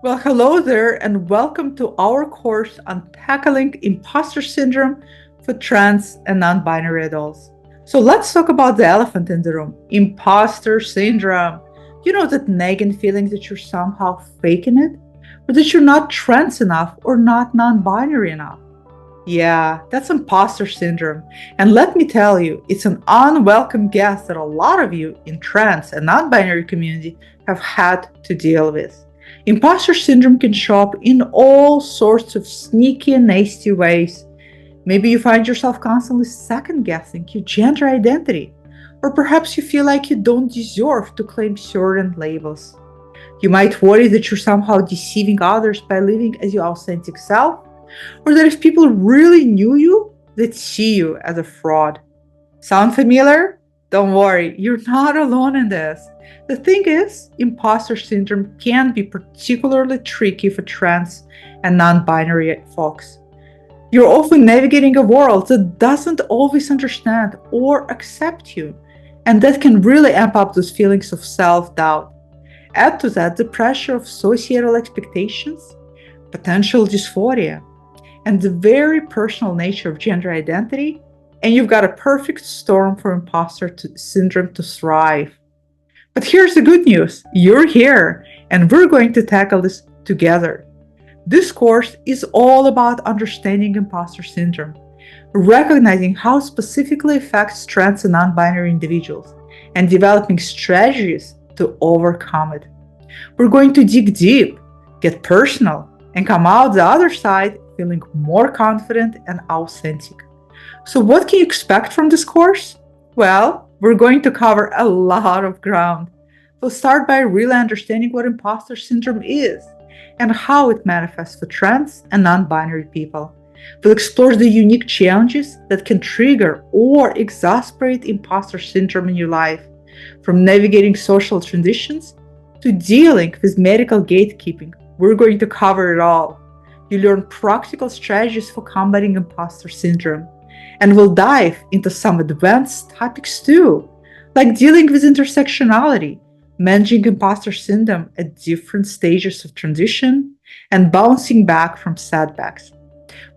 Well, hello there, and welcome to our course on tackling imposter syndrome for trans and non binary adults. So, let's talk about the elephant in the room, imposter syndrome. You know, that nagging feeling that you're somehow faking it, or that you're not trans enough or not non binary enough. Yeah, that's imposter syndrome. And let me tell you, it's an unwelcome guest that a lot of you in trans and non binary community have had to deal with. Imposter syndrome can show up in all sorts of sneaky and nasty ways. Maybe you find yourself constantly second guessing your gender identity, or perhaps you feel like you don't deserve to claim certain labels. You might worry that you're somehow deceiving others by living as your authentic self, or that if people really knew you, they'd see you as a fraud. Sound familiar? Don't worry, you're not alone in this. The thing is, imposter syndrome can be particularly tricky for trans and non binary folks. You're often navigating a world that doesn't always understand or accept you, and that can really amp up those feelings of self doubt. Add to that the pressure of societal expectations, potential dysphoria, and the very personal nature of gender identity, and you've got a perfect storm for imposter syndrome to thrive. But here's the good news, you're here, and we're going to tackle this together. This course is all about understanding imposter syndrome, recognizing how it specifically affects trans and non binary individuals, and developing strategies to overcome it. We're going to dig deep, get personal, and come out the other side feeling more confident and authentic. So, what can you expect from this course? Well, we're going to cover a lot of ground. We'll start by really understanding what imposter syndrome is and how it manifests for trans and non binary people. We'll explore the unique challenges that can trigger or exasperate imposter syndrome in your life, from navigating social transitions to dealing with medical gatekeeping. We're going to cover it all. You learn practical strategies for combating imposter syndrome, and we'll dive into some advanced topics too, like dealing with intersectionality, managing imposter syndrome at different stages of transition, and bouncing back from setbacks.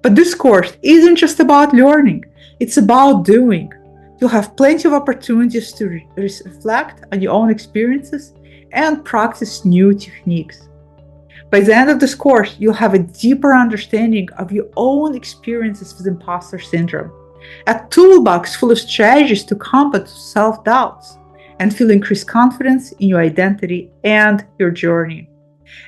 But this course isn't just about learning, it's about doing. You'll have plenty of opportunities to reflect on your own experiences and practice new techniques. By the end of this course, you'll have a deeper understanding of your own experiences with imposter syndrome, a toolbox full of strategies to combat self-doubts, and feel increased confidence in your identity and your journey.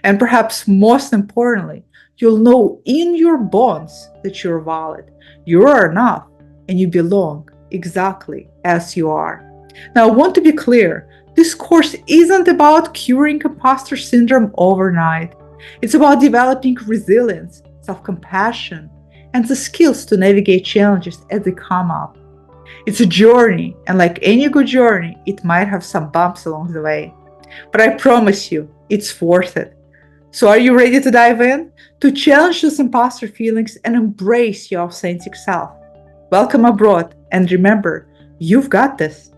And perhaps most importantly, you'll know in your bones that you're valid, you are enough, and you belong exactly as you are. Now, I want to be clear, this course isn't about curing imposter syndrome overnight. It's about developing resilience, self-compassion, and the skills to navigate challenges as they come up. It's a journey, and like any good journey, it might have some bumps along the way. But I promise you, it's worth it. So are you ready to dive in? To challenge those imposter feelings and embrace your authentic self? Welcome abroad, and remember, you've got this.